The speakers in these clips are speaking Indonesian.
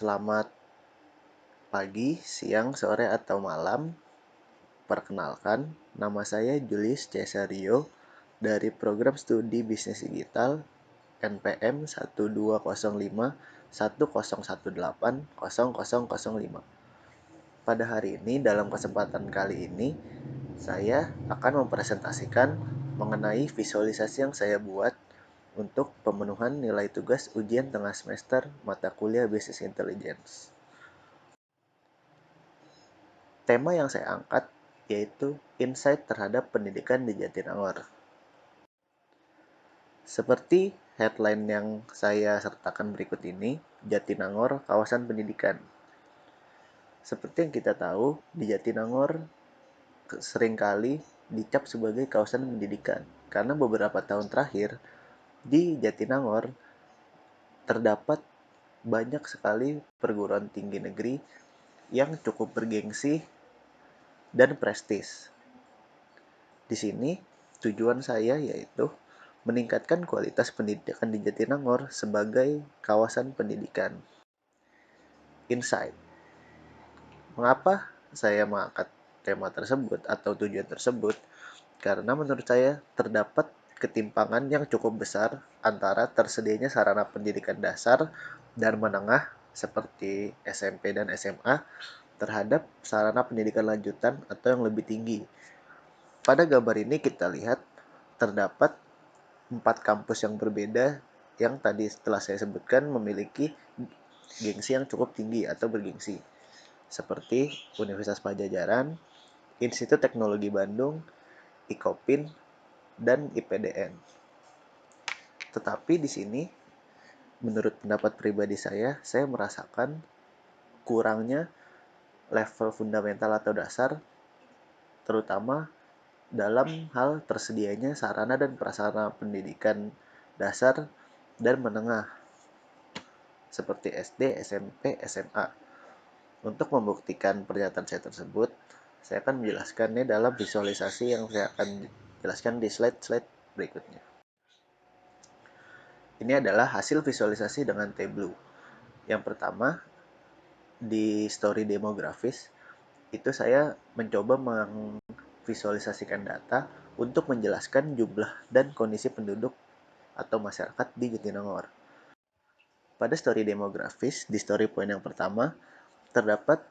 Selamat pagi, siang, sore, atau malam. Perkenalkan, nama saya Julius Cesario dari Program Studi Bisnis Digital NPM 1205 Pada hari ini, dalam kesempatan kali ini, saya akan mempresentasikan mengenai visualisasi yang saya buat untuk pemenuhan nilai tugas ujian tengah semester mata kuliah Business Intelligence. Tema yang saya angkat yaitu insight terhadap pendidikan di Jatinangor. Seperti headline yang saya sertakan berikut ini, Jatinangor kawasan pendidikan. Seperti yang kita tahu, di Jatinangor seringkali dicap sebagai kawasan pendidikan karena beberapa tahun terakhir di Jatinangor terdapat banyak sekali perguruan tinggi negeri yang cukup bergengsi dan prestis. Di sini tujuan saya yaitu meningkatkan kualitas pendidikan di Jatinangor sebagai kawasan pendidikan. Insight. Mengapa saya mengangkat tema tersebut atau tujuan tersebut? Karena menurut saya terdapat ketimpangan yang cukup besar antara tersedianya sarana pendidikan dasar dan menengah seperti SMP dan SMA terhadap sarana pendidikan lanjutan atau yang lebih tinggi. Pada gambar ini kita lihat terdapat 4 kampus yang berbeda yang tadi setelah saya sebutkan memiliki gengsi yang cukup tinggi atau bergengsi. Seperti Universitas Padjadjaran, Institut Teknologi Bandung, IKOPIN, dan IPDN. Tetapi di sini, menurut pendapat pribadi saya merasakan kurangnya level fundamental atau dasar, terutama dalam hal tersedianya sarana dan prasarana pendidikan dasar dan menengah seperti SD, SMP, SMA. Untuk membuktikan pernyataan saya tersebut, saya akan menjelaskannya dalam visualisasi yang saya akan jelaskan di slide-slide berikutnya. Ini adalah hasil visualisasi dengan Tableau. Yang pertama, di story demografis, itu saya mencoba memvisualisasikan data untuk menjelaskan jumlah dan kondisi penduduk atau masyarakat di Jatinangor. Pada story demografis, di story point yang pertama, terdapat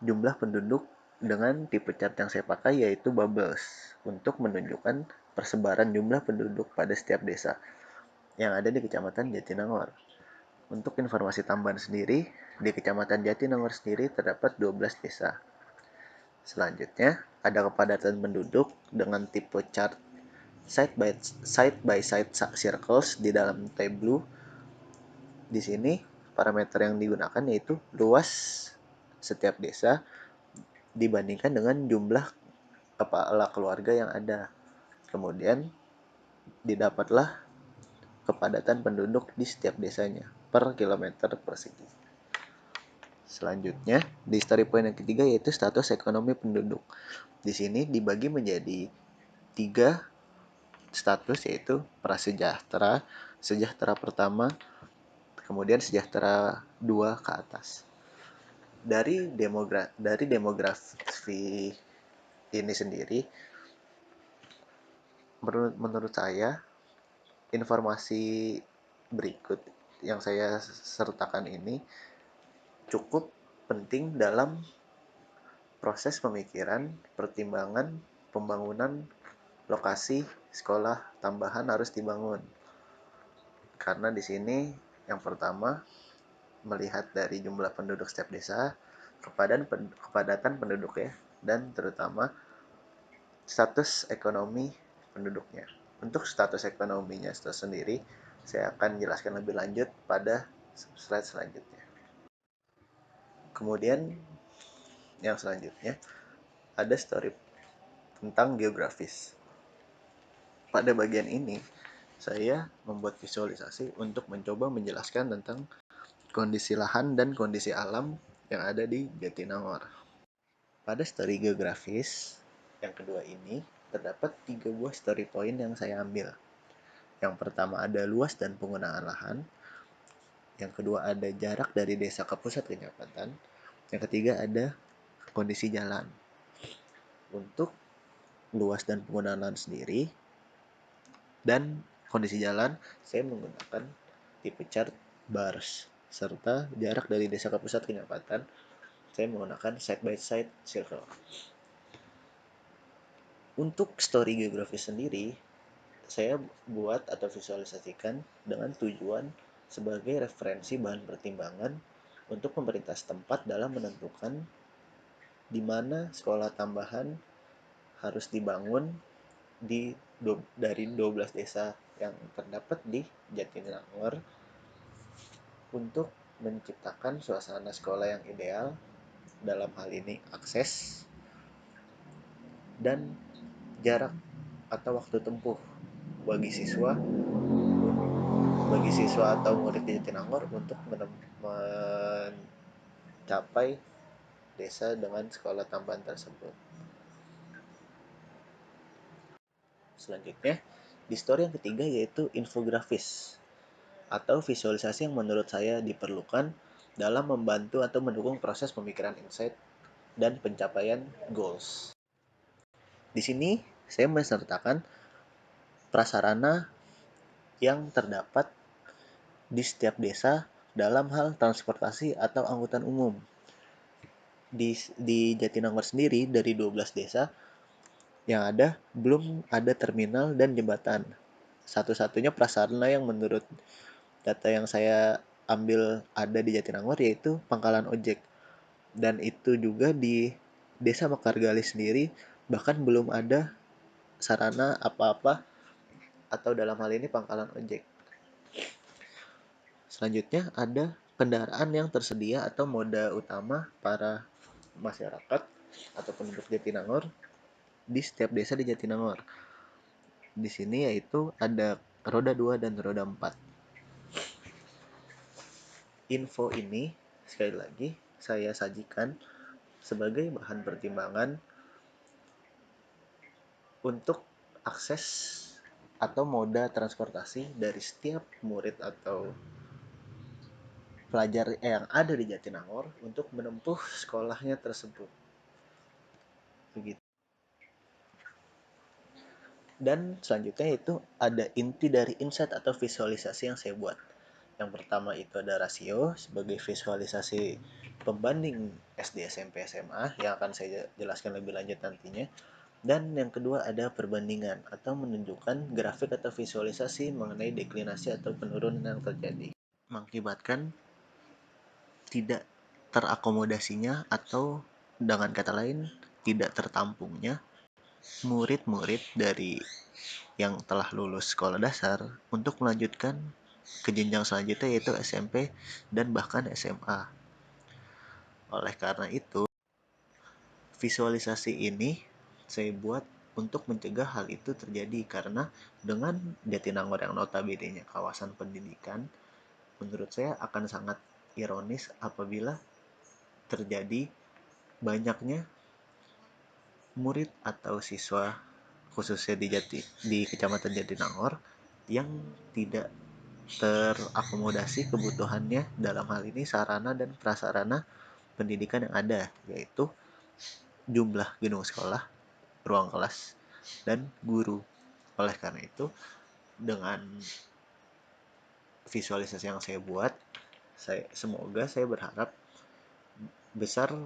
jumlah penduduk dengan tipe chart yang saya pakai yaitu bubbles untuk menunjukkan persebaran jumlah penduduk pada setiap desa yang ada di Kecamatan Jatinangor. Untuk informasi tambahan sendiri, di Kecamatan Jatinangor sendiri terdapat 12 desa. Selanjutnya, ada kepadatan penduduk dengan tipe chart side by side circles di dalam Tableau. Di sini parameter yang digunakan yaitu luas setiap desa dibandingkan dengan jumlah kepala keluarga yang ada. Kemudian didapatlah kepadatan penduduk di setiap desanya per kilometer persegi. Selanjutnya, di story point yang ketiga yaitu status ekonomi penduduk. Di sini dibagi menjadi 3 status yaitu prasejahtera, sejahtera pertama, kemudian sejahtera 2 ke atas. Dari demografi ini sendiri, menurut saya informasi berikut yang saya sertakan ini cukup penting dalam proses pemikiran, pertimbangan, pembangunan lokasi sekolah tambahan harus dibangun. Karena di sini yang pertama melihat dari jumlah penduduk setiap desa, kepadatan penduduk ya, dan terutama status ekonomi penduduknya. Untuk status ekonominya sendiri, saya akan jelaskan lebih lanjut pada slide selanjutnya. Kemudian yang selanjutnya ada story tentang geografis. Pada bagian ini, saya membuat visualisasi untuk mencoba menjelaskan tentang kondisi lahan dan kondisi alam yang ada di Jatinangor. Pada story geografis yang kedua ini, terdapat 3 buah story point yang saya ambil. Yang pertama ada luas dan penggunaan lahan. Yang kedua ada jarak dari desa ke pusat kecamatan. Yang ketiga ada kondisi jalan. Untuk luas dan penggunaan lahan sendiri dan kondisi jalan, saya menggunakan tipe chart bars serta jarak dari desa ke pusat kecamatan saya menggunakan side by side circle. Untuk story geografis sendiri, saya buat atau visualisasikan dengan tujuan sebagai referensi bahan pertimbangan untuk pemerintah setempat dalam menentukan di mana sekolah tambahan harus dibangun dari 12 desa yang terdapat di Jatinangor untuk menciptakan suasana sekolah yang ideal, dalam hal ini akses dan jarak atau waktu tempuh bagi siswa atau murid di Jatinangor untuk mencapai desa dengan sekolah tambahan tersebut. Selanjutnya, di story yang ketiga yaitu infografis atau visualisasi yang menurut saya diperlukan dalam membantu atau mendukung proses pemikiran insight dan pencapaian goals. Di sini saya mensertakan prasarana yang terdapat di setiap desa dalam hal transportasi atau angkutan umum. Di Jatinangor sendiri dari 12 desa yang ada belum ada terminal dan jembatan. Satu-satunya prasarana yang menurut data yang saya ambil ada di Jatinangor yaitu pangkalan ojek. Dan itu juga di Desa Mekargali sendiri bahkan belum ada sarana apa-apa atau dalam hal ini pangkalan ojek. Selanjutnya ada kendaraan yang tersedia atau moda utama para masyarakat atau penduduk Jatinangor di setiap desa di Jatinangor. Di sini yaitu ada roda 2 dan roda 4. Info ini sekali lagi saya sajikan sebagai bahan pertimbangan untuk akses atau moda transportasi dari setiap murid atau pelajar yang ada di Jatinangor untuk menempuh sekolahnya tersebut. Begitu. Dan selanjutnya itu ada inti dari insight atau visualisasi yang saya buat. Yang pertama itu ada rasio sebagai visualisasi pembanding SD, SMP, SMA yang akan saya jelaskan lebih lanjut nantinya. Dan yang kedua ada perbandingan atau menunjukkan grafik atau visualisasi mengenai deklinasi atau penurunan yang terjadi. Mengakibatkan tidak terakomodasinya atau dengan kata lain tidak tertampungnya murid-murid dari yang telah lulus sekolah dasar untuk melanjutkan ke jenjang selanjutnya yaitu SMP dan bahkan SMA. Oleh karena itu, visualisasi ini saya buat untuk mencegah hal itu terjadi karena dengan Jatinangor yang notabene-nya kawasan pendidikan, menurut saya akan sangat ironis apabila terjadi banyaknya murid atau siswa khususnya di Kecamatan Jatinangor yang tidak terakomodasi kebutuhannya dalam hal ini sarana dan prasarana pendidikan yang ada, yaitu jumlah gedung sekolah, ruang kelas, dan guru. Oleh karena itu, dengan visualisasi yang saya buat, semoga saya berharap besar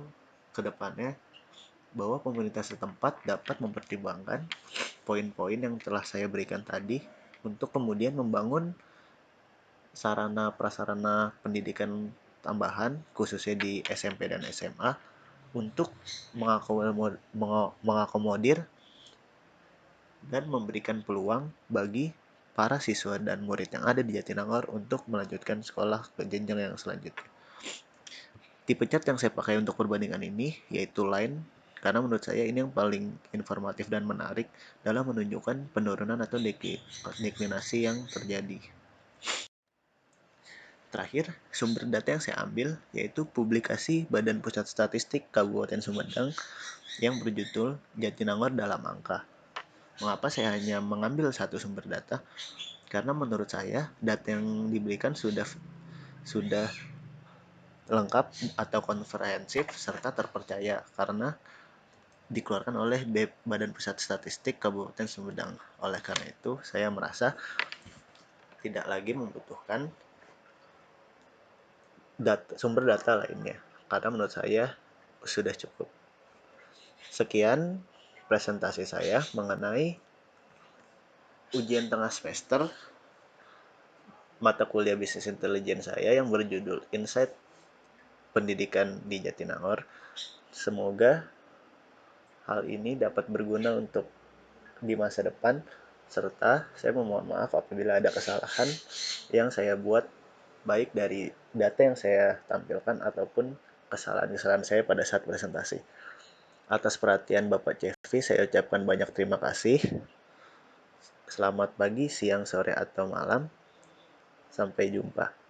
ke depannya bahwa pemerintah setempat dapat mempertimbangkan poin-poin yang telah saya berikan tadi untuk kemudian membangun sarana prasarana pendidikan tambahan khususnya di SMP dan SMA untuk mengakomodir dan memberikan peluang bagi para siswa dan murid yang ada di Jatinangor untuk melanjutkan sekolah ke jenjang yang selanjutnya. Tipe cat yang saya pakai untuk perbandingan ini yaitu line karena menurut saya ini yang paling informatif dan menarik dalam menunjukkan penurunan atau deklinasi yang terjadi. Terakhir, sumber data yang saya ambil yaitu publikasi Badan Pusat Statistik Kabupaten Sumedang yang berjudul Jatinangor dalam Angka. Mengapa saya hanya mengambil satu sumber data? Karena menurut saya data yang diberikan sudah sudah lengkap atau komprehensif serta terpercaya karena dikeluarkan oleh Badan Pusat Statistik Kabupaten Sumedang. Oleh karena itu, saya merasa tidak lagi membutuhkan sumber data lainnya, karena menurut saya sudah cukup. Sekian presentasi saya mengenai ujian tengah semester mata kuliah bisnis intelijen saya yang berjudul Insight Pendidikan di Jatinangor. Semoga hal ini dapat berguna untuk di masa depan, serta saya memohon maaf apabila ada kesalahan yang saya buat, baik dari data yang saya tampilkan ataupun kesalahan-kesalahan saya pada saat presentasi. Atas perhatian Bapak Jeffrey, saya ucapkan banyak terima kasih. Selamat pagi, siang, sore, atau malam. Sampai jumpa.